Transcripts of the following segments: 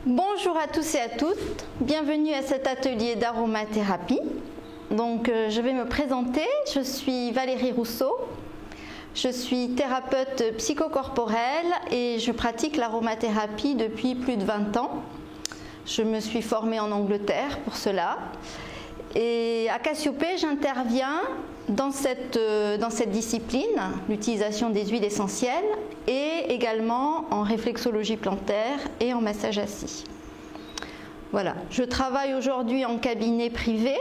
Bonjour à tous et à toutes, bienvenue à cet atelier d'aromathérapie. Donc je vais me présenter, je suis Valérie Rousseau, je suis thérapeute psychocorporelle et je pratique l'aromathérapie depuis plus de 20 ans. Je me suis formée en Angleterre pour cela. Et à Cassiopée, j'interviens dans cette discipline, l'utilisation des huiles essentielles, et également en réflexologie plantaire et en massage assis. Voilà, je travaille aujourd'hui en cabinet privé.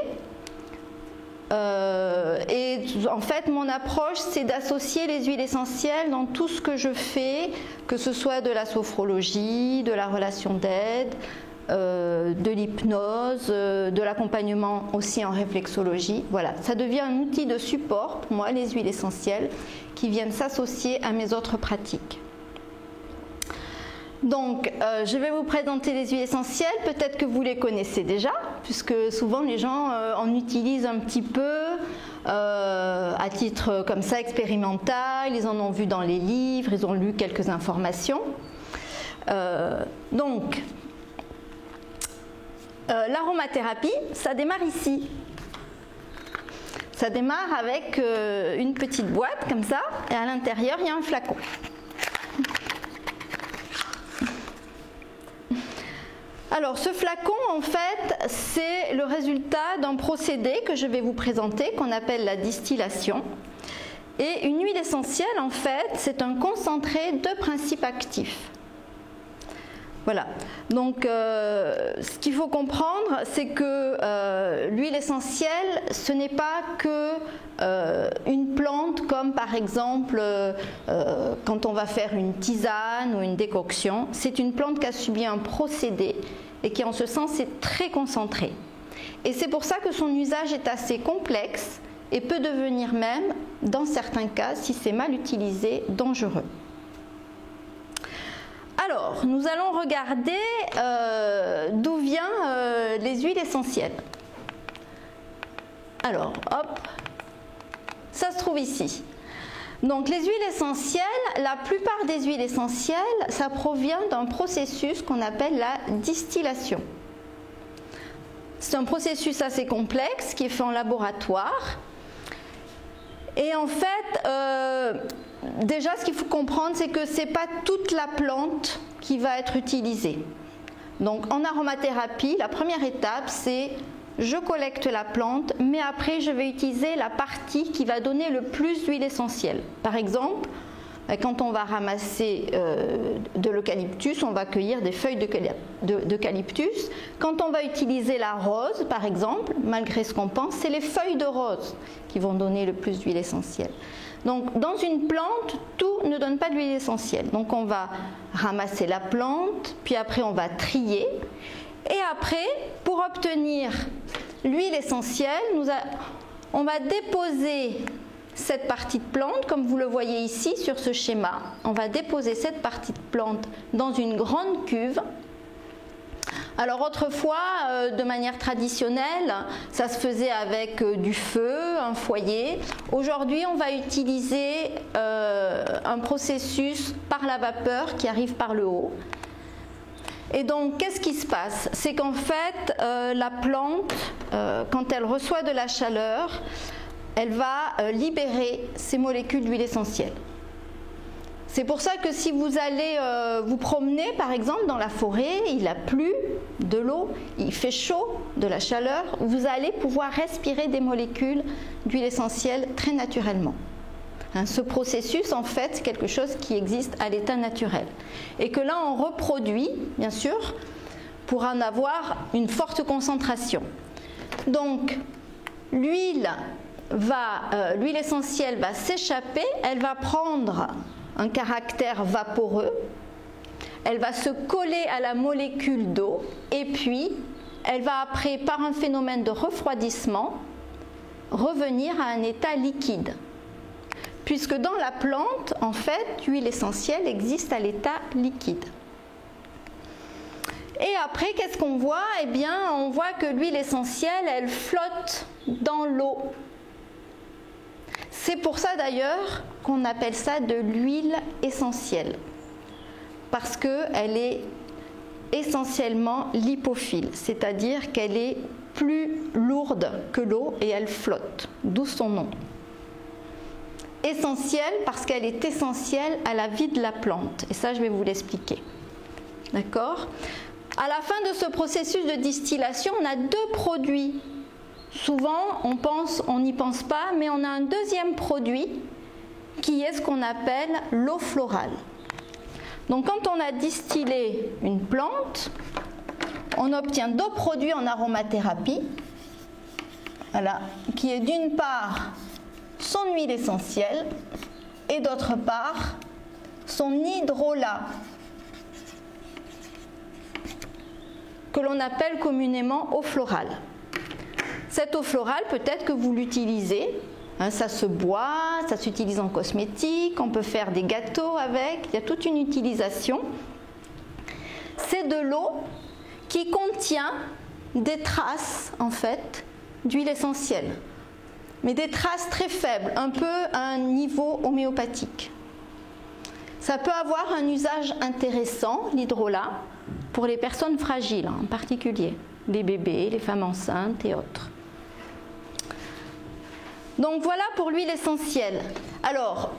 Et en fait, mon approche, c'est d'associer les huiles essentielles dans tout ce que je fais, que ce soit de la sophrologie, de la relation d'aide, de l'hypnose, de l'accompagnement aussi en réflexologie. Voilà, ça devient un outil de support pour moi, les huiles essentielles, qui viennent s'associer à mes autres pratiques. Donc, je vais vous présenter les huiles essentielles. Peut-être que vous les connaissez déjà, puisque souvent les gens en utilisent un petit peu à titre comme ça expérimental. Ils en ont vu dans les livres, ils ont lu quelques informations. L'aromathérapie, ça démarre ici. Ça démarre avec une petite boîte comme ça, et à l'intérieur, il y a un flacon. Alors, ce flacon, en fait, c'est le résultat d'un procédé que je vais vous présenter, qu'on appelle la distillation. Et une huile essentielle, en fait, c'est un concentré de principes actifs. Voilà, donc ce qu'il faut comprendre, c'est que l'huile essentielle, ce n'est pas que une plante comme par exemple quand on va faire une tisane ou une décoction. C'est une plante qui a subi un procédé et qui en ce sens est très concentrée. Et c'est pour ça que son usage est assez complexe et peut devenir même, dans certains cas, si c'est mal utilisé, dangereux. Alors, nous allons regarder d'où viennent les huiles essentielles. Alors, hop, ça se trouve ici. Donc, les huiles essentielles, la plupart des huiles essentielles, ça provient d'un processus qu'on appelle la distillation. C'est un processus assez complexe qui est fait en laboratoire. Et en fait, déjà, ce qu'il faut comprendre, c'est que ce n'est pas toute la plante qui va être utilisée. Donc, en aromathérapie, la première étape, c'est je collecte la plante, mais après, je vais utiliser la partie qui va donner le plus d'huile essentielle. Par exemple, quand on va ramasser de l'eucalyptus, on va cueillir des feuilles d'eucalyptus. Quand on va utiliser la rose, par exemple, malgré ce qu'on pense, c'est les feuilles de rose qui vont donner le plus d'huile essentielle. Donc, dans une plante, tout ne donne pas d'huile essentielle. Donc, on va ramasser la plante, puis après, on va trier. Et après, pour obtenir l'huile essentielle, on va déposer cette partie de plante, comme vous le voyez ici sur ce schéma. On va déposer cette partie de plante dans une grande cuve. Alors autrefois, de manière traditionnelle, ça se faisait avec du feu, un foyer. Aujourd'hui, on va utiliser un processus par la vapeur qui arrive par le haut. Et donc, qu'est-ce qui se passe? C'est qu'en fait, la plante, quand elle reçoit de la chaleur, elle va libérer ces molécules d'huile essentielle. C'est pour ça que si vous allez vous promener, par exemple, dans la forêt, il a plu de l'eau, il fait chaud, de la chaleur, vous allez pouvoir respirer des molécules d'huile essentielle très naturellement. Ce processus, en fait, c'est quelque chose qui existe à l'état naturel. Et que là, on reproduit, bien sûr, pour en avoir une forte concentration. Donc, l'huile essentielle va s'échapper, elle va prendre un caractère vaporeux, elle va se coller à la molécule d'eau et puis elle va après, par un phénomène de refroidissement, revenir à un état liquide. Puisque dans la plante, en fait, l'huile essentielle existe à l'état liquide. Et après, qu'est-ce qu'on voit? Eh bien, on voit que l'huile essentielle, elle flotte dans l'eau. C'est pour ça d'ailleurs qu'on appelle ça de l'huile essentielle. Parce qu'elle est essentiellement lipophile, c'est-à-dire qu'elle est plus lourde que l'eau et elle flotte, d'où son nom. Essentielle parce qu'elle est essentielle à la vie de la plante, et ça je vais vous l'expliquer. D'accord ? À la fin de ce processus de distillation, on a deux produits. Souvent, on n'y pense pas, mais on a un deuxième produit qui est ce qu'on appelle l'eau florale. Donc quand on a distillé une plante, on obtient deux produits en aromathérapie, voilà, qui est d'une part son huile essentielle et d'autre part son hydrolat, que l'on appelle communément eau florale. Cette eau florale, peut-être que vous l'utilisez, hein, ça se boit, ça s'utilise en cosmétique, on peut faire des gâteaux avec, il y a toute une utilisation. C'est de l'eau qui contient des traces, en fait, d'huile essentielle, mais des traces très faibles, un peu à un niveau homéopathique. Ça peut avoir un usage intéressant, l'hydrolat, pour les personnes fragiles en particulier, les bébés, les femmes enceintes et autres. Donc voilà pour l'huile essentielle. Alors,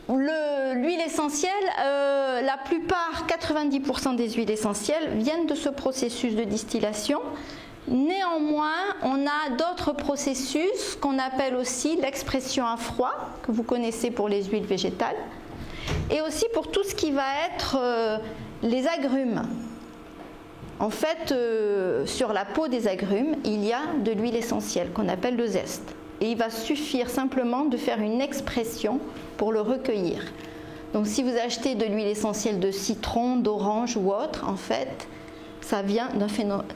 l'huile essentielle, la plupart, 90% des huiles essentielles viennent de ce processus de distillation. Néanmoins, on a d'autres processus qu'on appelle aussi l'expression à froid, que vous connaissez pour les huiles végétales, et aussi pour tout ce qui va être les agrumes. En fait, sur la peau des agrumes, il y a de l'huile essentielle qu'on appelle le zeste. Et il va suffire simplement de faire une expression pour le recueillir. Donc si vous achetez de l'huile essentielle de citron, d'orange ou autre, en fait, ça vient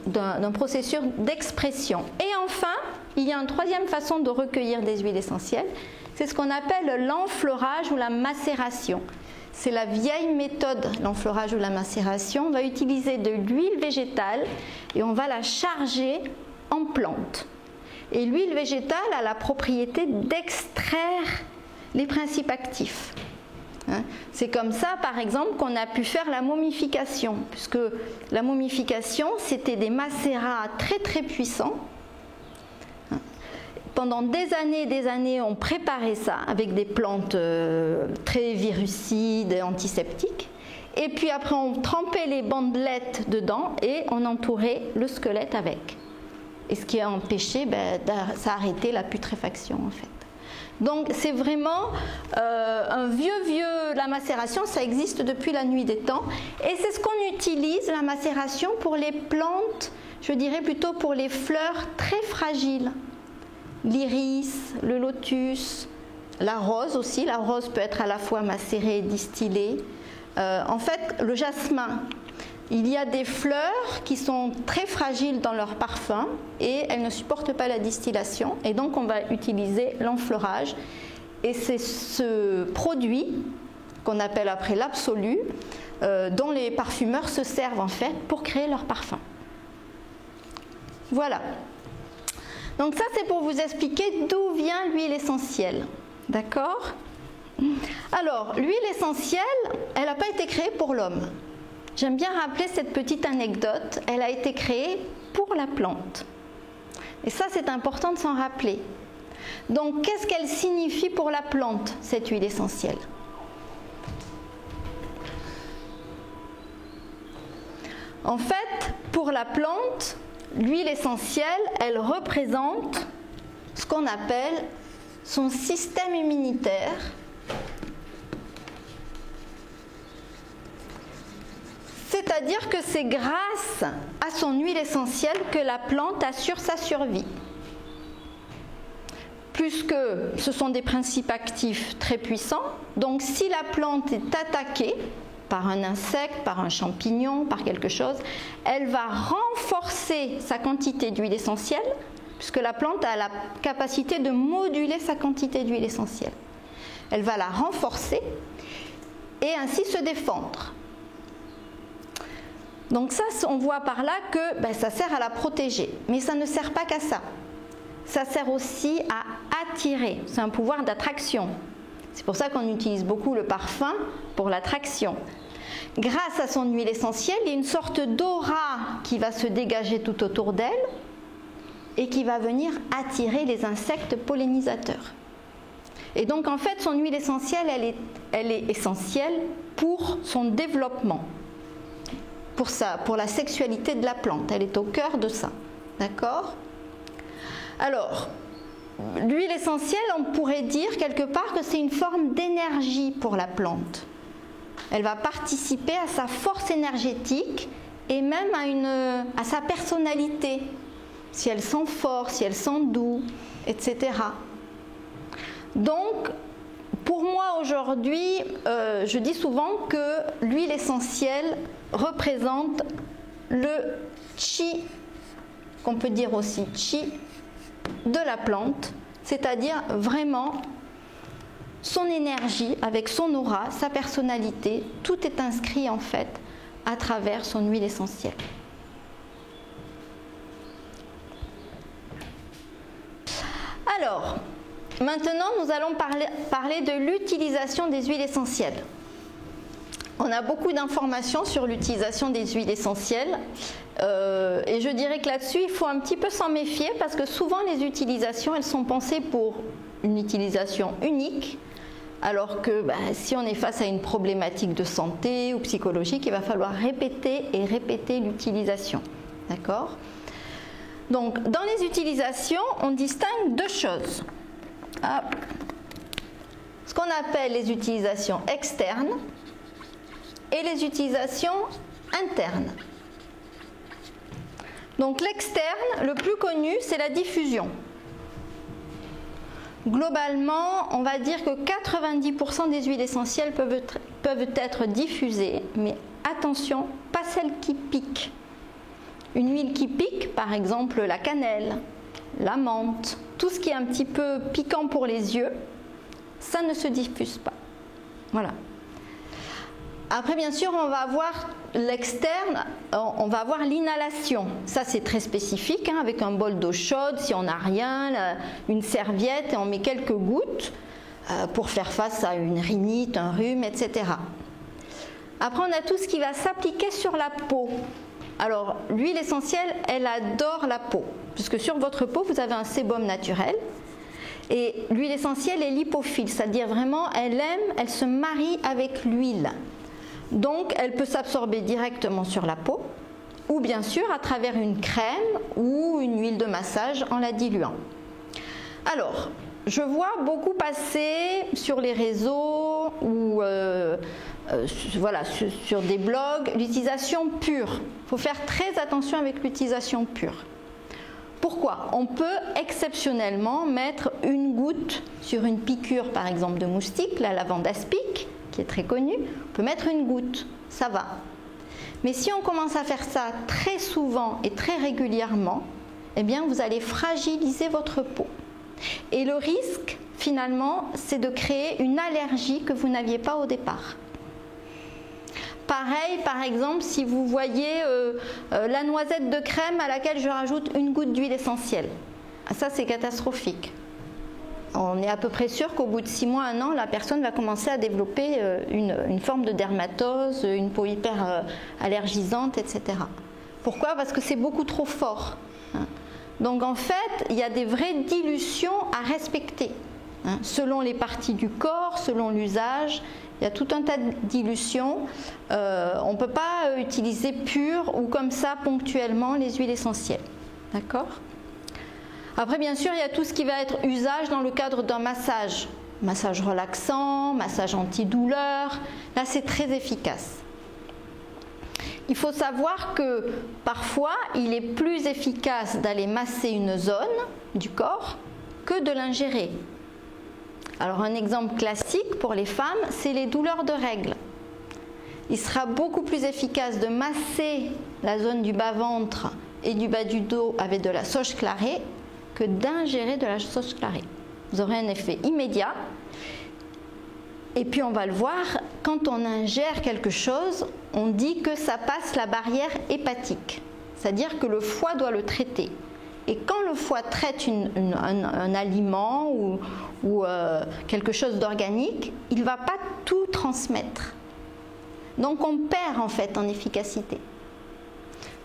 d'un processus d'expression. Et enfin, il y a une troisième façon de recueillir des huiles essentielles. C'est ce qu'on appelle l'enfleurage ou la macération. C'est la vieille méthode, l'enfleurage ou la macération. On va utiliser de l'huile végétale et on va la charger en plante. Et l'huile végétale a la propriété d'extraire les principes actifs. C'est comme ça, par exemple, qu'on a pu faire la momification, puisque la momification, c'était des macérats très très puissants. Pendant des années, on préparait ça avec des plantes très virucides et antiseptiques. Et puis après, on trempait les bandelettes dedans et on entourait le squelette avec. Et ce qui a empêché, ça a arrêté la putréfaction en fait. Donc c'est vraiment la macération, ça existe depuis la nuit des temps. Et c'est ce qu'on utilise, la macération, pour les plantes, je dirais plutôt pour les fleurs très fragiles. L'iris, le lotus, la rose aussi. La rose peut être à la fois macérée et distillée. En fait, le jasmin. Il y a des fleurs qui sont très fragiles dans leur parfum et elles ne supportent pas la distillation. Et donc, on va utiliser l'enfleurage. Et c'est ce produit qu'on appelle après l'absolu, dont les parfumeurs se servent en fait pour créer leur parfum. Voilà. Donc ça, c'est pour vous expliquer d'où vient l'huile essentielle. D'accord ? Alors, l'huile essentielle, elle n'a pas été créée pour l'homme. J'aime bien rappeler cette petite anecdote. Elle a été créée pour la plante. Et ça, c'est important de s'en rappeler. Donc, qu'est-ce qu'elle signifie pour la plante, cette huile essentielle ? En fait, pour la plante, l'huile essentielle, elle représente ce qu'on appelle son système immunitaire. C'est-à-dire que c'est grâce à son huile essentielle que la plante assure sa survie. Puisque ce sont des principes actifs très puissants, donc si la plante est attaquée par un insecte, par un champignon, par quelque chose, elle va renforcer sa quantité d'huile essentielle, puisque la plante a la capacité de moduler sa quantité d'huile essentielle. Elle va la renforcer et ainsi se défendre. Donc ça, on voit par là que ça sert à la protéger. Mais ça ne sert pas qu'à ça. Ça sert aussi à attirer. C'est un pouvoir d'attraction. C'est pour ça qu'on utilise beaucoup le parfum pour l'attraction. grâce à son huile essentielle, il y a une sorte d'aura qui va se dégager tout autour d'elle et qui va venir attirer les insectes pollinisateurs. Et donc en fait, son huile essentielle, elle est essentielle pour son développement, pour la sexualité de la plante. Elle est au cœur de ça. D'accord ? Alors, l'huile essentielle, on pourrait dire quelque part que c'est une forme d'énergie pour la plante. Elle va participer à sa force énergétique et même à sa personnalité. Si elle sent fort, si elle sent doux, etc. Donc, pour moi aujourd'hui, je dis souvent que l'huile essentielle représente le chi, qu'on peut dire aussi chi, de la plante, c'est-à-dire vraiment son énergie avec son aura, sa personnalité, tout est inscrit en fait à travers son huile essentielle. Alors, maintenant nous allons parler de l'utilisation des huiles essentielles. On a beaucoup d'informations sur l'utilisation des huiles essentielles et je dirais que là-dessus il faut un petit peu s'en méfier parce que souvent les utilisations elles sont pensées pour une utilisation unique alors que si on est face à une problématique de santé ou psychologique il va falloir répéter et répéter l'utilisation. D'accord ? Donc dans les utilisations on distingue deux choses. Ce qu'on appelle les utilisations externes et les utilisations internes. Donc l'externe, le plus connu, c'est la diffusion. Globalement, on va dire que 90% des huiles essentielles peuvent être diffusées, mais attention, pas celles qui piquent. Une huile qui pique, par exemple la cannelle, la menthe, tout ce qui est un petit peu piquant pour les yeux, ça ne se diffuse pas. Voilà. Après, bien sûr, on va avoir l'externe, on va avoir l'inhalation. Ça, c'est très spécifique, avec un bol d'eau chaude, si on n'a rien, une serviette, et on met quelques gouttes pour faire face à une rhinite, un rhume, etc. Après, on a tout ce qui va s'appliquer sur la peau. Alors, l'huile essentielle, elle adore la peau, puisque sur votre peau, vous avez un sébum naturel. Et l'huile essentielle est lipophile, c'est-à-dire vraiment, elle se marie avec l'huile. Donc, elle peut s'absorber directement sur la peau ou bien sûr à travers une crème ou une huile de massage en la diluant. Alors, je vois beaucoup passer sur les réseaux ou sur des blogs l'utilisation pure. Il faut faire très attention avec l'utilisation pure. Pourquoi ? On peut exceptionnellement mettre une goutte sur une piqûre, par exemple de moustique, la lavande aspic, qui est très connue, on peut mettre une goutte, ça va. Mais si on commence à faire ça très souvent et très régulièrement, eh bien vous allez fragiliser votre peau. Et le risque, finalement, c'est de créer une allergie que vous n'aviez pas au départ. Pareil, par exemple, si vous voyez la noisette de crème à laquelle je rajoute une goutte d'huile essentielle. Ça, c'est catastrophique. On est à peu près sûr qu'au bout de 6 mois, 1 an, la personne va commencer à développer une forme de dermatose, une peau hyper allergisante, etc. Pourquoi ? Parce que c'est beaucoup trop fort. Donc en fait, il y a des vraies dilutions à respecter. Selon les parties du corps, selon l'usage, il y a tout un tas de dilutions. On ne peut pas utiliser pur ou comme ça ponctuellement les huiles essentielles. D'accord ? Après, bien sûr, il y a tout ce qui va être usage dans le cadre d'un massage. Massage relaxant, massage antidouleur. Là, c'est très efficace. Il faut savoir que parfois, il est plus efficace d'aller masser une zone du corps que de l'ingérer. Alors, un exemple classique pour les femmes, c'est les douleurs de règles. Il sera beaucoup plus efficace de masser la zone du bas-ventre et du bas du dos avec de la sauge clarée que d'ingérer de la sauge clarée. Vous aurez un effet immédiat. Et puis on va le voir, quand on ingère quelque chose, on dit que ça passe la barrière hépatique. C'est-à-dire que le foie doit le traiter. Et quand le foie traite un aliment ou quelque chose d'organique, il ne va pas tout transmettre. Donc on perd en fait en efficacité.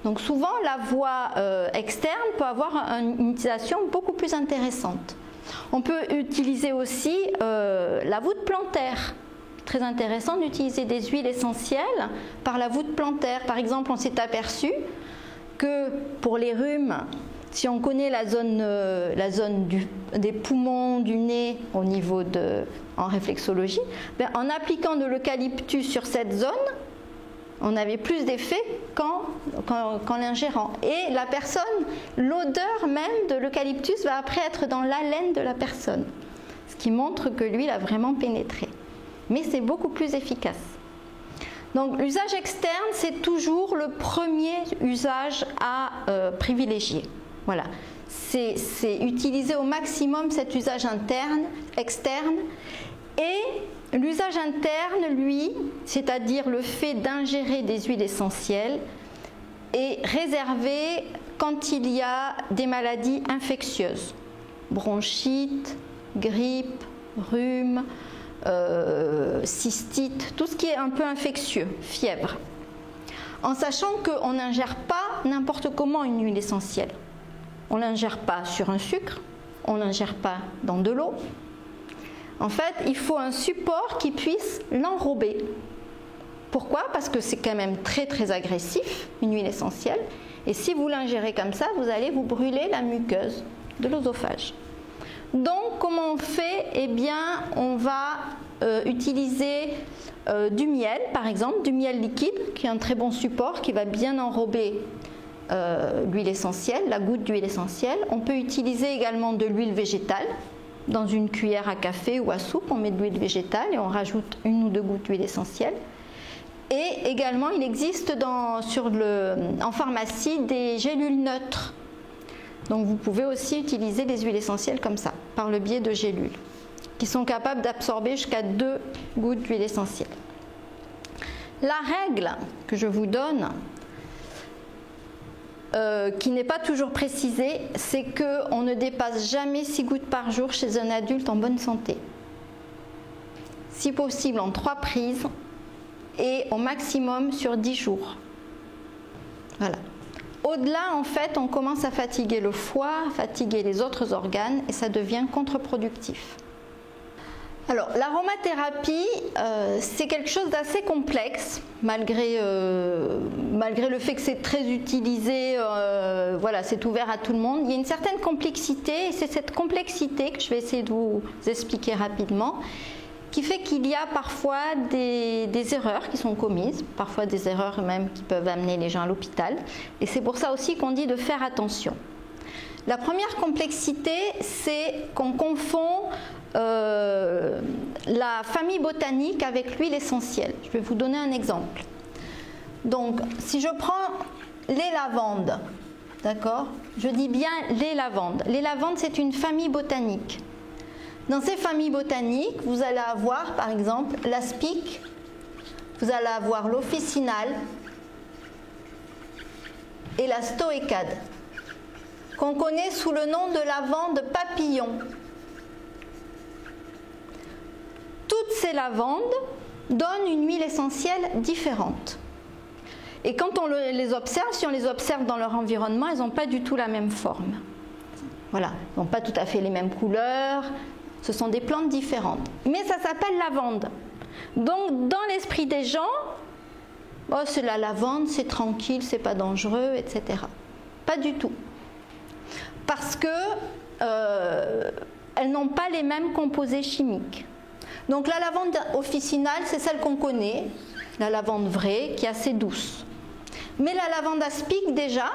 Donc souvent la voie externe peut avoir une utilisation beaucoup plus intéressante. On peut utiliser aussi la voûte plantaire. Très intéressant d'utiliser des huiles essentielles par la voûte plantaire. Par exemple, on s'est aperçu que pour les rhumes, si on connaît la zone des poumons, du nez au niveau en réflexologie, en appliquant de l'eucalyptus sur cette zone, on avait plus d'effet qu'en l'ingérant. Et la personne, l'odeur même de l'eucalyptus va après être dans l'haleine de la personne, ce qui montre que l'huile a vraiment pénétré. Mais c'est beaucoup plus efficace. Donc l'usage externe, c'est toujours le premier usage à privilégier. Voilà. C'est utiliser au maximum cet usage externe. Et l'usage interne, lui, c'est-à-dire le fait d'ingérer des huiles essentielles, est réservé quand il y a des maladies infectieuses. Bronchite, grippe, rhume, cystite, tout ce qui est un peu infectieux, fièvre. En sachant qu'on n'ingère pas n'importe comment une huile essentielle. On ne l'ingère pas sur un sucre, on ne l'ingère pas dans de l'eau. En fait, il faut un support qui puisse l'enrober. Pourquoi? Parce que c'est quand même très très agressif, une huile essentielle. Et si vous l'ingérez comme ça, vous allez vous brûler la muqueuse de l'œsophage. Donc, comment on fait? Eh bien, on va utiliser du miel, par exemple, du miel liquide, qui est un très bon support, qui va bien enrober l'huile essentielle, la goutte d'huile essentielle. On peut utiliser également de l'huile végétale. Dans une cuillère à café ou à soupe, on met de l'huile végétale et on rajoute 1 ou 2 gouttes d'huile essentielle. Et également, il existe en pharmacie des gélules neutres. Donc vous pouvez aussi utiliser des huiles essentielles comme ça, par le biais de gélules, qui sont capables d'absorber jusqu'à 2 gouttes d'huile essentielle. La règle que je vous donne, qui n'est pas toujours précisée, c'est qu'on ne dépasse jamais 6 gouttes par jour chez un adulte en bonne santé. Si possible en 3 prises et au maximum sur 10 jours. Voilà. Au-delà, en fait, on commence à fatiguer le foie, fatiguer les autres organes et ça devient contre-productif. Alors, l'aromathérapie, c'est quelque chose d'assez complexe, malgré le fait que c'est très utilisé, voilà, c'est ouvert à tout le monde. Il y a une certaine complexité, et c'est cette complexité que je vais essayer de vous expliquer rapidement, qui fait qu'il y a parfois des erreurs qui sont commises, parfois des erreurs même qui peuvent amener les gens à l'hôpital. Et c'est pour ça aussi qu'on dit de faire attention. La première complexité, c'est qu'on confond la famille botanique avec l'huile essentielle. Je vais vous donner un exemple. Donc, si je prends les lavandes, d'accord? Je dis bien les lavandes. Les lavandes, c'est une famille botanique. Dans ces familles botaniques, vous allez avoir, par exemple, l'aspic, vous allez avoir l'officinale et la stoïcade, qu'on connaît sous le nom de lavande papillon. Toutes ces lavandes donnent une huile essentielle différente. Et quand on les observe, si on les observe dans leur environnement, elles n'ont pas du tout la même forme. Voilà, elles n'ont pas tout à fait les mêmes couleurs, ce sont des plantes différentes. Mais ça s'appelle lavande. Donc dans l'esprit des gens, oh, c'est la lavande, c'est tranquille, c'est pas dangereux, etc. Pas du tout. Parce que elles n'ont pas les mêmes composés chimiques. Donc la lavande officinale, c'est celle qu'on connaît, la lavande vraie, qui est assez douce. Mais la lavande aspic, déjà,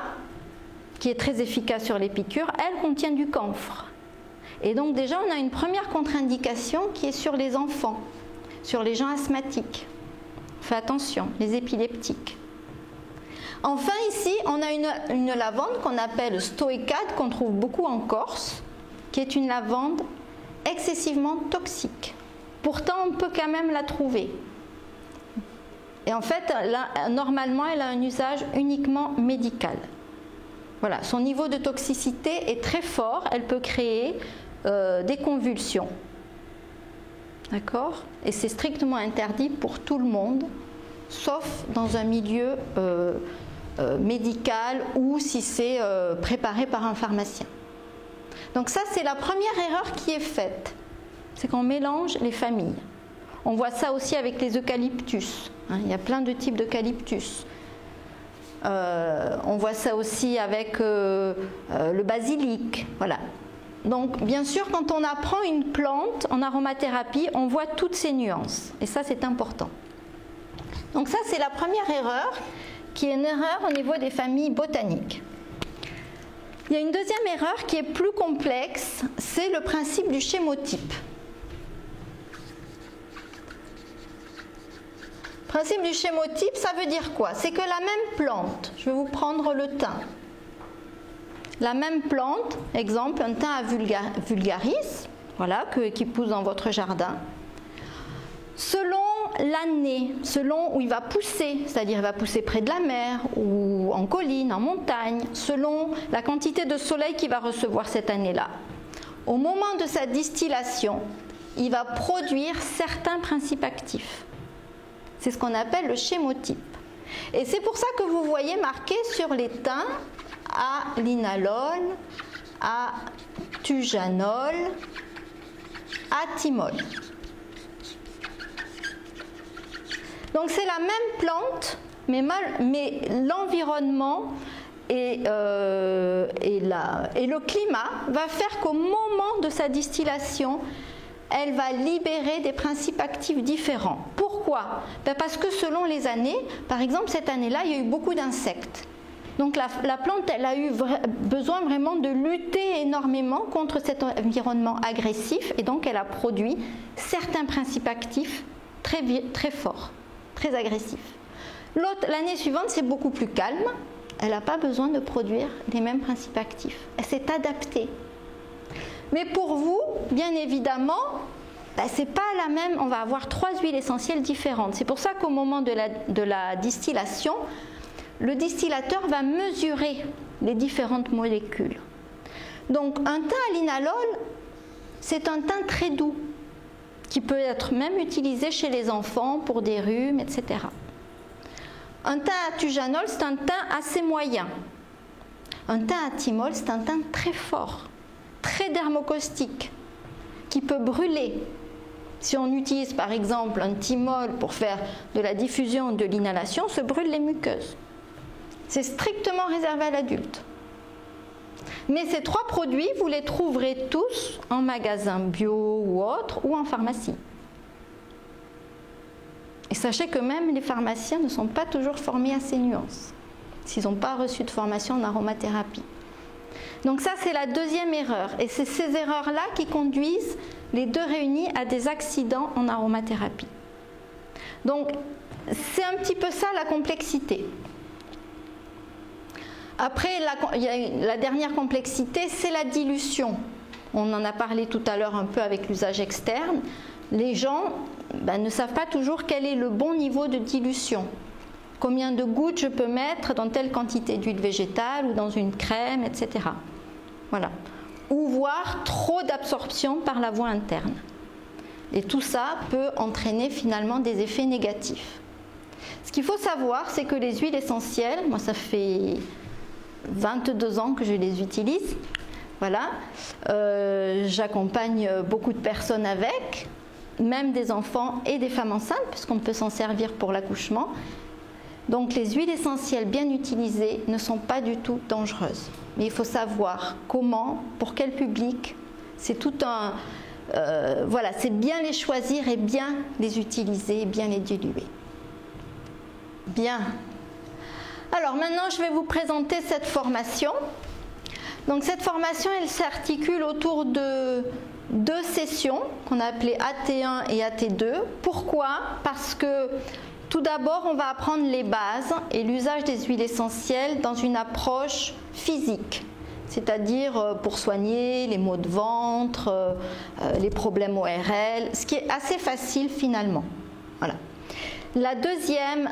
qui est très efficace sur les piqûres, elle contient du camphre. Et donc déjà, on a une première contre-indication qui est sur les enfants, sur les gens asthmatiques. Faites attention, les épileptiques. Enfin, ici, on a une lavande qu'on appelle stoïcade, qu'on trouve beaucoup en Corse, qui est une lavande excessivement toxique. Pourtant, on peut quand même la trouver. Et en fait, là, normalement, elle a un usage uniquement médical. Voilà, son niveau de toxicité est très fort, elle peut créer des convulsions. D'accord? Et c'est strictement interdit pour tout le monde, sauf dans un milieu médical ou si c'est préparé par un pharmacien. Donc ça, c'est la première erreur qui est faite, c'est qu'on mélange les familles. On voit ça aussi avec les eucalyptus, hein, il y a plein de types d'eucalyptus. On voit ça aussi avec le basilic, voilà. Donc bien sûr, quand on apprend une plante en aromathérapie, on voit toutes ces nuances, et ça c'est important. Donc ça c'est la première erreur, qui est une erreur au niveau des familles botaniques. Il y a une deuxième erreur qui est plus complexe, c'est le principe du schémotype. Le principe du schémotype, ça veut dire quoi? C'est que la même plante, je vais vous prendre le thym. La même plante, exemple un thym à vulgaris, voilà, qui pousse dans votre jardin. Selon l'année, selon où il va pousser, c'est-à-dire il va pousser près de la mer ou en colline, en montagne, selon la quantité de soleil qu'il va recevoir cette année-là. Au moment de sa distillation, il va produire certains principes actifs. C'est ce qu'on appelle le schémotype. Et c'est pour ça que vous voyez marqué sur les thym à linalol, à tujanol, à thymol. Donc c'est la même plante, mais l'environnement et le climat va faire qu'au moment de sa distillation, elle va libérer des principes actifs différents. Pourquoi? Parce que selon les années, par exemple cette année-là, il y a eu beaucoup d'insectes. Donc la plante, elle a eu besoin vraiment de lutter énormément contre cet environnement agressif, et donc elle a produit certains principes actifs très forts, très agressifs. L'année suivante, c'est beaucoup plus calme, elle n'a pas besoin de produire les mêmes principes actifs. Elle s'est adaptée. Mais pour vous, bien évidemment, c'est pas la même, on va avoir 3 huiles essentielles différentes. C'est pour ça qu'au moment de la distillation, le distillateur va mesurer les différentes molécules. Donc un thym à linalol, c'est un thym très doux, qui peut être même utilisé chez les enfants pour des rhumes, etc. Un thym à tujanol, c'est un thym assez moyen. Un thym à thymol, c'est un thym très fort, très dermocaustique, qui peut brûler. Si on utilise par exemple un thymol pour faire de la diffusion de l'inhalation, se brûlent les muqueuses. C'est strictement réservé à l'adulte. Mais ces 3 produits, vous les trouverez tous en magasin bio ou autre, ou en pharmacie. Et sachez que même les pharmaciens ne sont pas toujours formés à ces nuances, s'ils n'ont pas reçu de formation en aromathérapie. Donc ça, c'est la deuxième erreur. Et c'est ces erreurs-là qui conduisent les deux réunis à des accidents en aromathérapie. Donc, c'est un petit peu ça la complexité. Après, la dernière complexité, c'est la dilution. On en a parlé tout à l'heure un peu avec l'usage externe. Les gens ne savent pas toujours quel est le bon niveau de dilution. Combien de gouttes je peux mettre dans telle quantité d'huile végétale ou dans une crème, etc. Voilà. Ou voire trop d'absorption par la voie interne. Et tout ça peut entraîner finalement des effets négatifs. Ce qu'il faut savoir, c'est que les huiles essentielles, moi ça fait 22 ans que je les utilise, voilà. J'accompagne beaucoup de personnes avec, même des enfants et des femmes enceintes, puisqu'on peut s'en servir pour l'accouchement. Donc les huiles essentielles bien utilisées ne sont pas du tout dangereuses. Mais il faut savoir comment, pour quel public, c'est tout un... voilà, c'est bien les choisir et bien les utiliser, bien les diluer. Bien. Alors maintenant, je vais vous présenter cette formation. Donc cette formation, elle s'articule autour de 2 sessions qu'on a appelées AT1 et AT2. Pourquoi? Parce que tout d'abord, on va apprendre les bases et l'usage des huiles essentielles dans une approche physique, c'est-à-dire pour soigner les maux de ventre, les problèmes ORL, ce qui est assez facile finalement. Voilà. La deuxième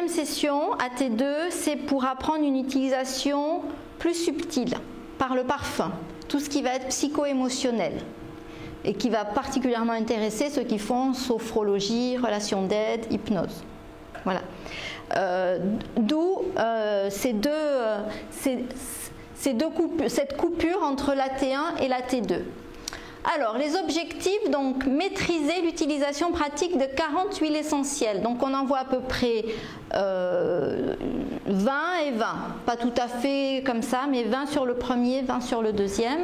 session, AT2, c'est pour apprendre une utilisation plus subtile, par le parfum, tout ce qui va être psycho-émotionnel. et qui va particulièrement intéresser ceux qui font sophrologie, relations d'aide, hypnose. Voilà. D'où cette coupure entre la T1 et la T2. Alors, les objectifs, donc, maîtriser l'utilisation pratique de 40 huiles essentielles. Donc, on en voit à peu près 20 et 20. Pas tout à fait comme ça, mais 20 sur le premier, 20 sur le deuxième.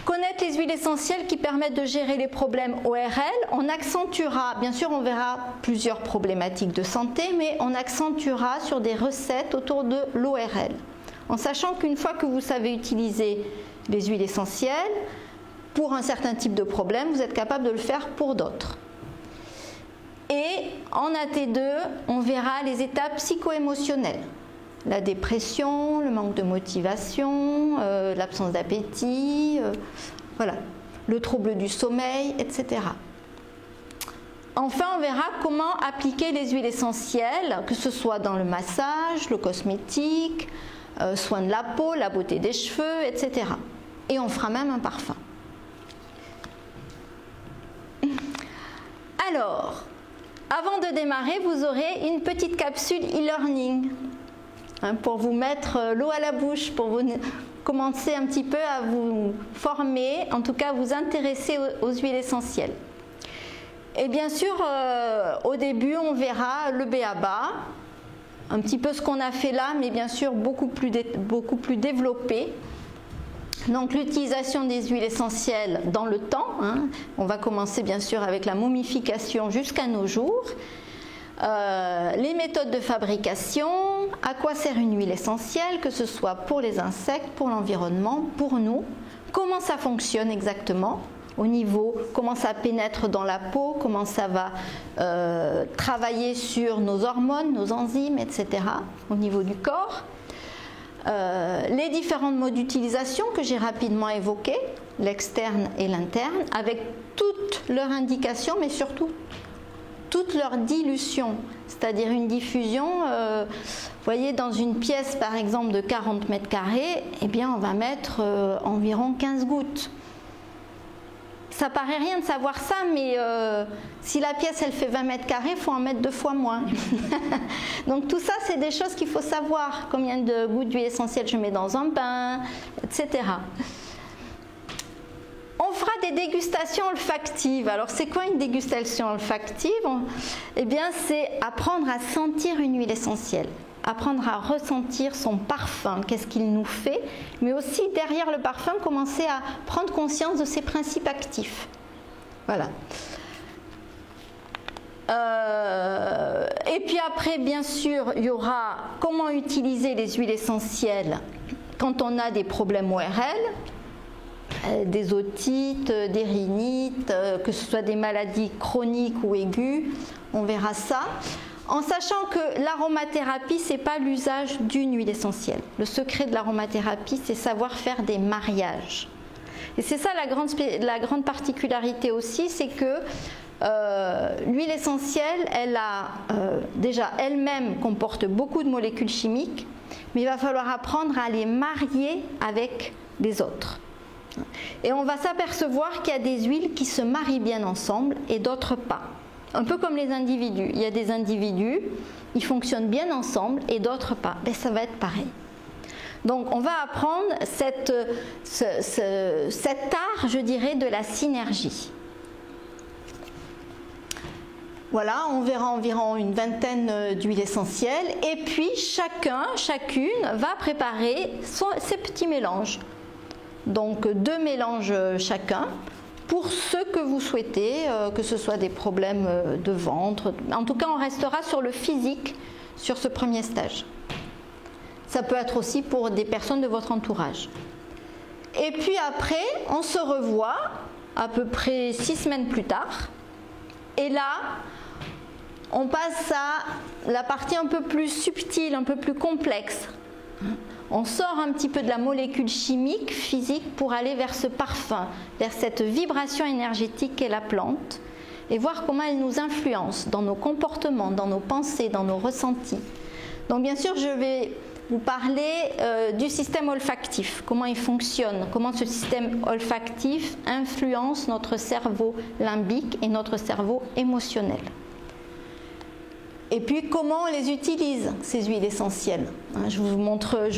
Connaître les huiles essentielles qui permettent de gérer les problèmes ORL. On accentuera, bien sûr, on verra plusieurs problématiques de santé, mais on accentuera sur des recettes autour de l'ORL. En sachant qu'une fois que vous savez utiliser les huiles essentielles, pour un certain type de problème, vous êtes capable de le faire pour d'autres. Et en AT2, on verra les étapes psycho-émotionnelles. La dépression, le manque de motivation, l'absence d'appétit, voilà, le trouble du sommeil, etc. Enfin, on verra comment appliquer les huiles essentielles, que ce soit dans le massage, le cosmétique, soin de la peau, la beauté des cheveux, etc. Et on fera même un parfum. Alors, avant de démarrer, vous aurez une petite capsule e-learning pour vous mettre l'eau à la bouche, pour vous commencer un petit peu à vous former, en tout cas à vous intéresser aux huiles essentielles. Et bien sûr, au début, on verra le b.a.-ba, un petit peu ce qu'on a fait là, mais bien sûr beaucoup plus développé. Donc l'utilisation des huiles essentielles dans le temps, on va commencer bien sûr avec la momification jusqu'à nos jours. Les méthodes de fabrication, à quoi sert une huile essentielle, que ce soit pour les insectes, pour l'environnement, pour nous, comment ça fonctionne exactement, au niveau, comment ça pénètre dans la peau, comment ça va travailler sur nos hormones, nos enzymes, etc., au niveau du corps. Les différents modes d'utilisation que j'ai rapidement évoqués, l'externe et l'interne, avec toutes leurs indications, mais surtout toute leur dilution, c'est-à-dire une diffusion, vous voyez, dans une pièce par exemple de 40 mètres carrés, eh bien on va mettre environ 15 gouttes. Ça paraît rien de savoir ça, mais si la pièce elle fait 20 mètres carrés, il faut en mettre 2 fois moins. Donc tout ça, c'est des choses qu'il faut savoir. Combien de gouttes d'huile essentielle je mets dans un bain, etc. On fera des dégustations olfactives. Alors c'est quoi une dégustation olfactive? Eh bien c'est apprendre à sentir une huile essentielle. Apprendre à ressentir son parfum, qu'est-ce qu'il nous fait, mais aussi derrière le parfum, commencer à prendre conscience de ses principes actifs. Voilà. Et puis après, bien sûr, il y aura comment utiliser les huiles essentielles quand on a des problèmes ORL, des otites, des rhinites, que ce soit des maladies chroniques ou aiguës, on verra ça. En sachant que l'aromathérapie, ce n'est pas l'usage d'une huile essentielle. Le secret de l'aromathérapie, c'est savoir faire des mariages. Et c'est ça la grande particularité aussi, c'est que l'huile essentielle, elle a déjà elle-même comporte beaucoup de molécules chimiques, mais il va falloir apprendre à les marier avec les autres. Et on va s'apercevoir qu'il y a des huiles qui se marient bien ensemble et d'autres pas. Un peu comme les individus. Il y a des individus, ils fonctionnent bien ensemble et d'autres pas. Ben, ça va être pareil. Donc on va apprendre cet art, je dirais, de la synergie. Voilà, on verra environ une vingtaine d'huiles essentielles. Et puis chacune va préparer ses petits mélanges. Donc 2 mélanges chacun. Pour ce que vous souhaitez, que ce soit des problèmes de ventre. En tout cas, on restera sur le physique sur ce premier stage. Ça peut être aussi pour des personnes de votre entourage. Et puis après, on se revoit à peu près 6 semaines plus tard. Et là, on passe à la partie un peu plus subtile, un peu plus complexe. On sort un petit peu de la molécule chimique, physique, pour aller vers ce parfum, vers cette vibration énergétique qu'est la plante, et voir comment elle nous influence dans nos comportements, dans nos pensées, dans nos ressentis. Donc bien sûr, je vais vous parler du système olfactif, comment il fonctionne, comment ce système olfactif influence notre cerveau limbique et notre cerveau émotionnel. Et puis comment on les utilise, ces huiles essentielles. Je vous montre,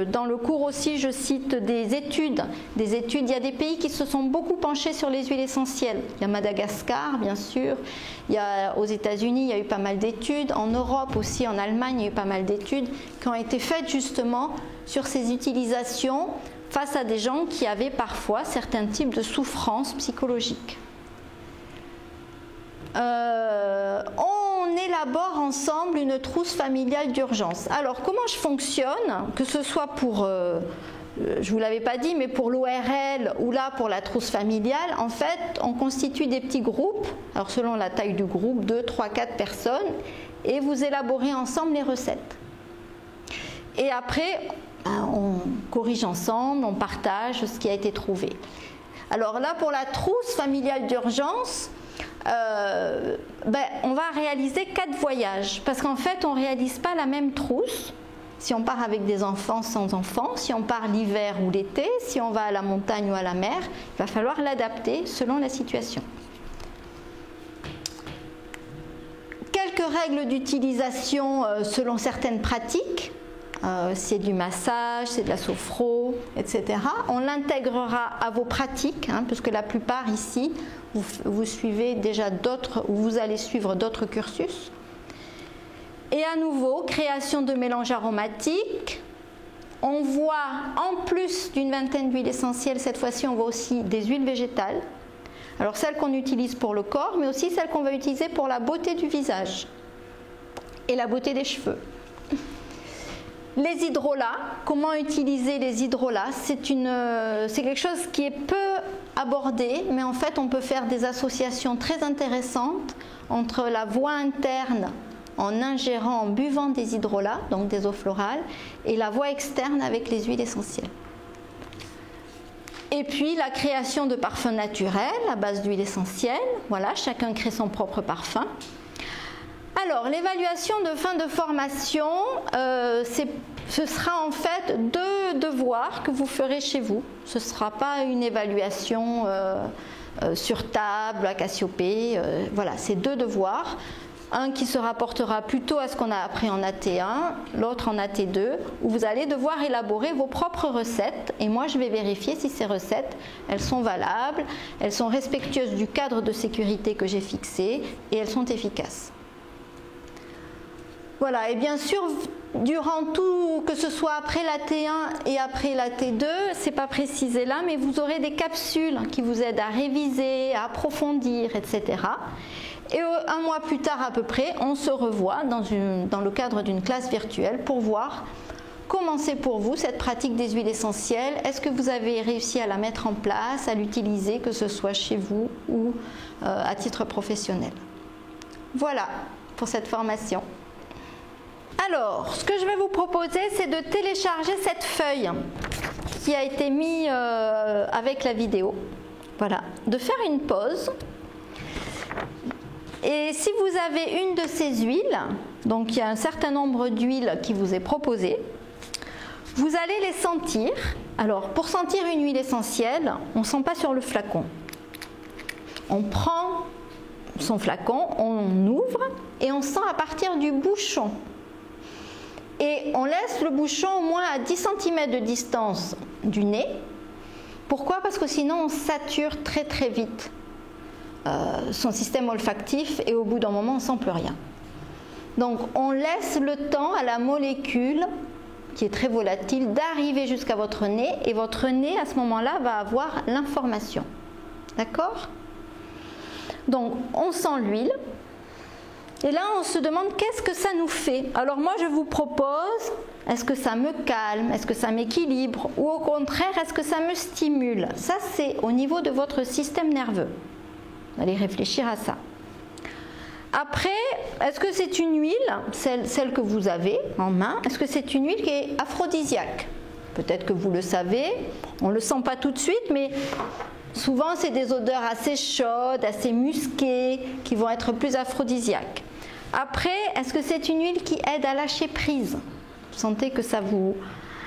dans le cours aussi, je cite des études. Il y a des pays qui se sont beaucoup penchés sur les huiles essentielles. Il y a Madagascar, bien sûr. Il y a, aux États-Unis, il y a eu pas mal d'études. En Europe aussi, en Allemagne, il y a eu pas mal d'études qui ont été faites justement sur ces utilisations face à des gens qui avaient parfois certains types de souffrances psychologiques. On élabore ensemble une trousse familiale d'urgence. Alors, comment je fonctionne, que ce soit pour, je ne vous l'avais pas dit, mais pour l'ORL ou là pour la trousse familiale, en fait, on constitue des petits groupes, alors selon la taille du groupe, 2, 3, 4 personnes, et vous élaborez ensemble les recettes. Et après, on corrige ensemble, on partage ce qui a été trouvé. Alors là, pour la trousse familiale d'urgence, on va réaliser 4 voyages parce qu'en fait on ne réalise pas la même trousse si on part avec des enfants, sans enfants, si on part l'hiver ou l'été, si on va à la montagne ou à la mer. Il va falloir l'adapter selon la situation. Quelques règles d'utilisation selon certaines pratiques. C'est du massage, c'est de la sophro, etc. On l'intégrera à vos pratiques, puisque la plupart ici, vous suivez déjà d'autres, ou vous allez suivre d'autres cursus. Et à nouveau, création de mélanges aromatiques. On voit, en plus d'une vingtaine d'huiles essentielles, cette fois-ci, on voit aussi des huiles végétales. Alors celles qu'on utilise pour le corps, mais aussi celles qu'on va utiliser pour la beauté du visage et la beauté des cheveux. Les hydrolats, comment utiliser les hydrolats? C'est quelque chose qui est peu abordé, mais en fait on peut faire des associations très intéressantes entre la voie interne en ingérant, en buvant des hydrolats, donc des eaux florales, et la voie externe avec les huiles essentielles. Et puis la création de parfums naturels à base d'huiles essentielles. Voilà, chacun crée son propre parfum. Alors, l'évaluation de fin de formation, ce sera en fait 2 devoirs que vous ferez chez vous. Ce ne sera pas une évaluation sur table, à Cassiopée. Voilà, c'est 2 devoirs. Un qui se rapportera plutôt à ce qu'on a appris en AT1, l'autre en AT2, où vous allez devoir élaborer vos propres recettes. Et moi, je vais vérifier si ces recettes, elles sont valables, elles sont respectueuses du cadre de sécurité que j'ai fixé et elles sont efficaces. Voilà, et bien sûr, durant tout, que ce soit après la T1 et après la T2, c'est pas précisé là, mais vous aurez des capsules qui vous aident à réviser, à approfondir, etc. Et 1 mois plus tard à peu près, on se revoit dans le cadre d'une classe virtuelle pour voir comment c'est pour vous cette pratique des huiles essentielles. Est-ce que vous avez réussi à la mettre en place, à l'utiliser, que ce soit chez vous ou à titre professionnel. Voilà pour cette formation. Alors, ce que je vais vous proposer, c'est de télécharger cette feuille qui a été mise avec la vidéo. Voilà, de faire une pause. Et si vous avez une de ces huiles, donc il y a un certain nombre d'huiles qui vous est proposé, vous allez les sentir. Alors, pour sentir une huile essentielle, on ne sent pas sur le flacon. On prend son flacon, on ouvre et on sent à partir du bouchon. Et on laisse le bouchon au moins à 10 cm de distance du nez. Pourquoi? Parce que sinon on sature très très vite son système olfactif et au bout d'un moment on ne sent plus rien. Donc on laisse le temps à la molécule, qui est très volatile, d'arriver jusqu'à votre nez et votre nez à ce moment-là va avoir l'information. D'accord? Donc on sent l'huile. Et là, on se demande qu'est-ce que ça nous fait. Alors moi, je vous propose, est-ce que ça me calme, est-ce que ça m'équilibre, ou au contraire, est-ce que ça me stimule? Ça, c'est au niveau de votre système nerveux. Vous allez réfléchir à ça. Après, est-ce que c'est une huile, celle que vous avez en main, est-ce que c'est une huile qui est aphrodisiaque? Peut-être que vous le savez, on ne le sent pas tout de suite, mais souvent, c'est des odeurs assez chaudes, assez musquées, qui vont être plus aphrodisiaques. Après, est-ce que c'est une huile qui aide à lâcher prise? Vous sentez que ça vous...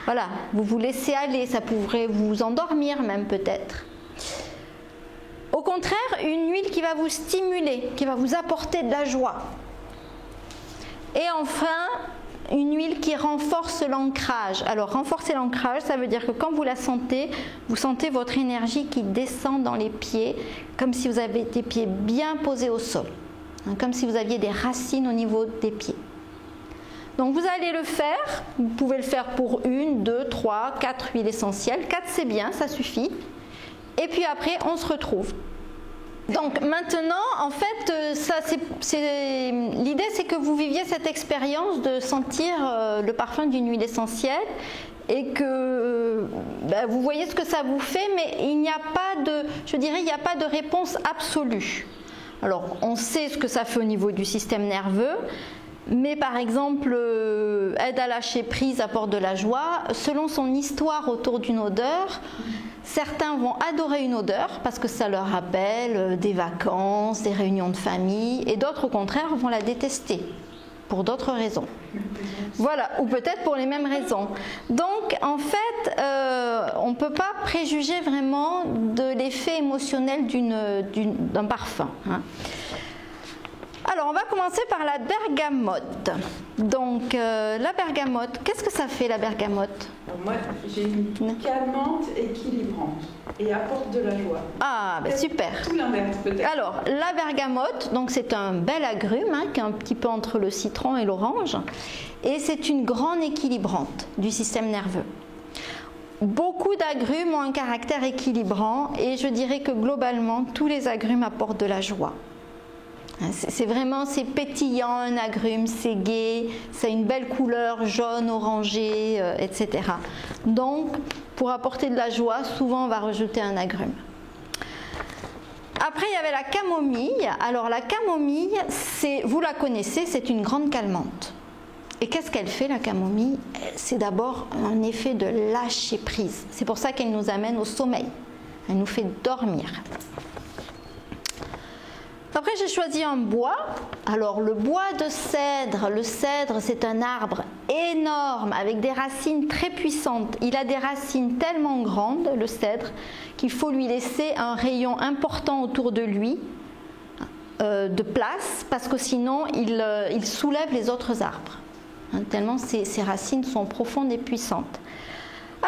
Voilà, vous vous laissez aller, ça pourrait vous endormir même peut-être. Au contraire, une huile qui va vous stimuler, qui va vous apporter de la joie. Et enfin, une huile qui renforce l'ancrage. Alors, renforcer l'ancrage, ça veut dire que quand vous la sentez, vous sentez votre énergie qui descend dans les pieds, comme si vous avez des pieds bien posés au sol, comme si vous aviez des racines au niveau des pieds. Donc vous allez le faire, vous pouvez le faire pour 1, 2, 3, 4 huiles essentielles. 4 c'est bien, ça suffit. Et puis après on se retrouve. Donc maintenant, en fait, l'idée c'est que vous viviez cette expérience de sentir le parfum d'une huile essentielle et que vous voyez ce que ça vous fait, mais il n'y a pas de, je dirais, il n'y a pas de réponse absolue. Alors on sait ce que ça fait au niveau du système nerveux. Mais par exemple, aide à lâcher prise, apporte de la joie. Selon son histoire autour d'une odeur, certains vont adorer une odeur parce que ça leur rappelle des vacances, des réunions de famille, et d'autres au contraire vont la détester pour d'autres raisons. Voilà, ou peut-être pour les mêmes raisons. Donc en fait, on ne peut pas préjuger vraiment de l'effet émotionnel d'un parfum, hein. Alors, on va commencer par la bergamote. Donc, la bergamote, qu'est-ce que ça fait la bergamote? Moi, j'ai une calmante, équilibrante et apporte de la joie. Ah, ben super. Tout l'inverse peut-être. Alors, la bergamote, donc c'est un bel agrume, hein, qui est un petit peu entre le citron et l'orange, et c'est une grande équilibrante du système nerveux. Beaucoup d'agrumes ont un caractère équilibrant, et je dirais que globalement, tous les agrumes apportent de la joie. C'est vraiment, c'est pétillant un agrume, c'est gai, ça a une belle couleur jaune, orangé, etc. Donc, pour apporter de la joie, souvent on va rajouter un agrume. Après, il y avait la camomille. Alors la camomille, vous la connaissez, c'est une grande calmante. Et qu'est-ce qu'elle fait la camomille? C'est d'abord un effet de lâcher prise. C'est pour ça qu'elle nous amène au sommeil. Elle nous fait dormir. Après, j'ai choisi un bois. Alors, le bois de cèdre. Le cèdre, c'est un arbre énorme avec des racines très puissantes. Il a des racines tellement grandes, le cèdre, qu'il faut lui laisser un rayon important autour de lui, de place, parce que sinon, il soulève les autres arbres. Hein, tellement ses racines sont profondes et puissantes.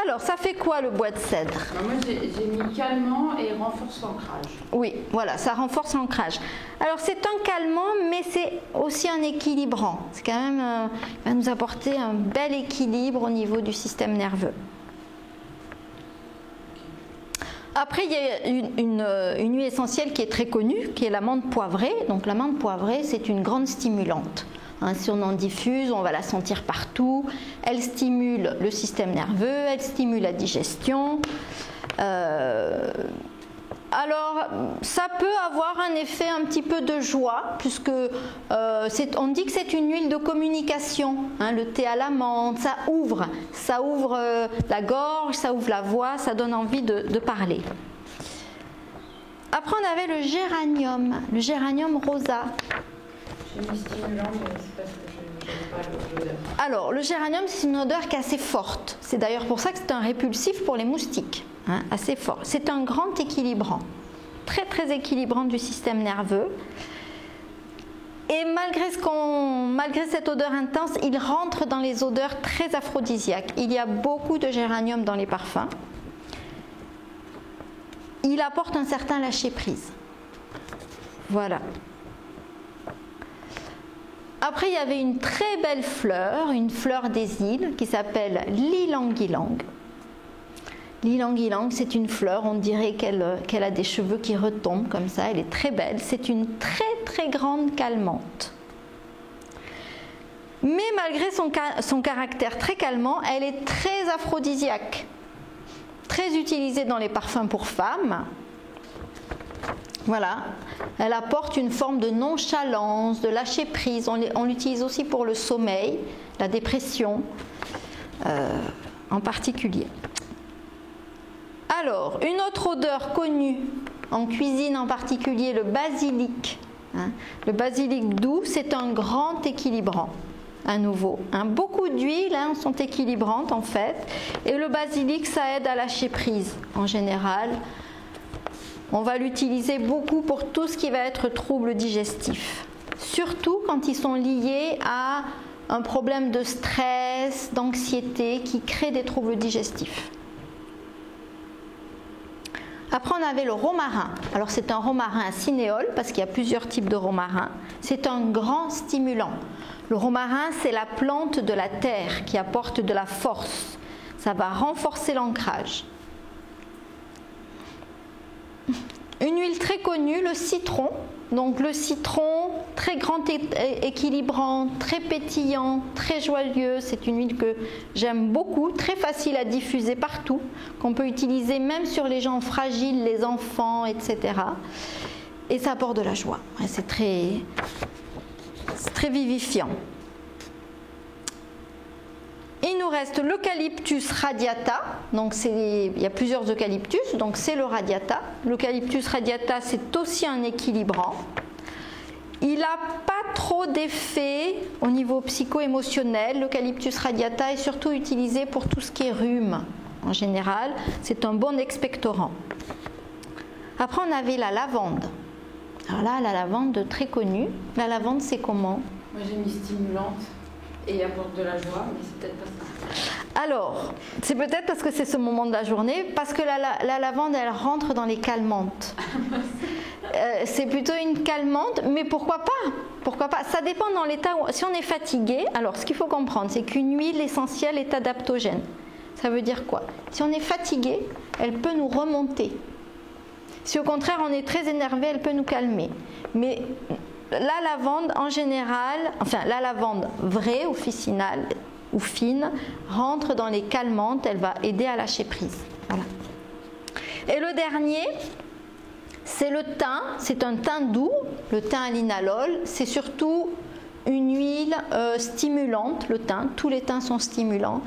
Alors, ça fait quoi le bois de cèdre? Moi, j'ai mis calmant et renforce l'ancrage. Oui, voilà, ça renforce l'ancrage. Alors, c'est un calmant, mais c'est aussi un équilibrant. C'est quand même, il va nous apporter un bel équilibre au niveau du système nerveux. Après, il y a une huile essentielle qui est très connue, qui est la menthe poivrée. Donc, la menthe poivrée, c'est une grande stimulante. Hein, si on en diffuse, on va la sentir partout. Elle stimule le système nerveux, elle stimule la digestion. Alors, ça peut avoir un effet un petit peu de joie, puisque on dit que c'est une huile de communication. Hein, le thé à la menthe, ça ouvre la gorge, ça ouvre la voix, ça donne envie de parler. Après, on avait le géranium rosa. J'ai mis stimulant, mais c'est parce que je n'aime pas l'odeur. Alors, le géranium, c'est une odeur qui est assez forte. C'est d'ailleurs pour ça que c'est un répulsif pour les moustiques. Hein, assez fort. C'est un grand équilibrant. Très, très équilibrant du système nerveux. Et malgré cette odeur intense, il rentre dans les odeurs très aphrodisiaques. Il y a beaucoup de géranium dans les parfums. Il apporte un certain lâcher-prise. Voilà. Après, il y avait une très belle fleur, une fleur des îles qui s'appelle l'ilang-ilang. L'ilang-ilang, c'est une fleur, on dirait qu'elle a des cheveux qui retombent comme ça, elle est très belle. C'est une très très grande calmante. Mais malgré son caractère très calmant, elle est très aphrodisiaque, très utilisée dans les parfums pour femmes. Voilà, elle apporte une forme de nonchalance, de lâcher prise. On l'utilise aussi pour le sommeil, la dépression en particulier. Alors, une autre odeur connue en cuisine en particulier, le basilic. Hein. Le basilic doux, c'est un grand équilibrant. à nouveau. Beaucoup d'huiles sont équilibrantes en fait. Et le basilic, ça aide à lâcher prise en général. On va l'utiliser beaucoup pour tout ce qui va être trouble digestif. Surtout quand ils sont liés à un problème de stress, d'anxiété qui crée des troubles digestifs. Après, on avait le romarin. Alors, c'est un romarin cinéole parce qu'il y a plusieurs types de romarin. C'est un grand stimulant. Le romarin, c'est la plante de la terre qui apporte de la force. Ça va renforcer l'ancrage. Une huile très connue, le citron. Donc le citron, très grand équilibrant, très pétillant, très joyeux. C'est une huile que j'aime beaucoup, très facile à diffuser partout, qu'on peut utiliser même sur les gens fragiles, les enfants, etc. Et ça apporte de la joie. C'est très vivifiant. Il nous reste l'eucalyptus radiata, donc il y a plusieurs eucalyptus, donc c'est le radiata. L'eucalyptus radiata, c'est aussi un équilibrant. Il n'a pas trop d'effet au niveau psycho-émotionnel. L'eucalyptus radiata est surtout utilisé pour tout ce qui est rhume. En général, c'est un bon expectorant. Après, on avait la lavande. Alors là, la lavande très connue. La lavande, c'est comment? Moi, j'ai mis stimulante. Et apporte de la joie, mais c'est peut-être pas ça. Alors, c'est peut-être parce que c'est ce moment de la journée, parce que la lavande, elle rentre dans les calmantes. C'est plutôt une calmante, mais pourquoi pas? Pourquoi pas? Ça dépend dans l'état où... Si on est fatigué, alors ce qu'il faut comprendre, c'est qu'une huile essentielle est adaptogène. Ça veut dire quoi? Si on est fatigué, elle peut nous remonter. Si au contraire on est très énervé, elle peut nous calmer. Mais la lavande en général, enfin la lavande vraie, officinale ou fine, rentre dans les calmantes, elle va aider à lâcher prise. Voilà. Et le dernier, c'est le thym, c'est un thym doux, le thym à linalol, c'est surtout une huile stimulante, le thym, tous les thym sont stimulants.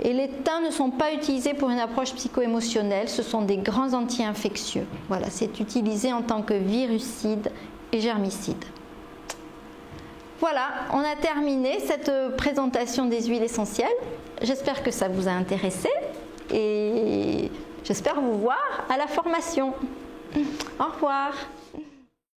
Et les thym ne sont pas utilisés pour une approche psycho-émotionnelle, ce sont des grands anti-infectieux. Voilà, c'est utilisé en tant que virucide et germicide. Voilà, on a terminé cette présentation des huiles essentielles. J'espère que ça vous a intéressé et j'espère vous voir à la formation. Au revoir.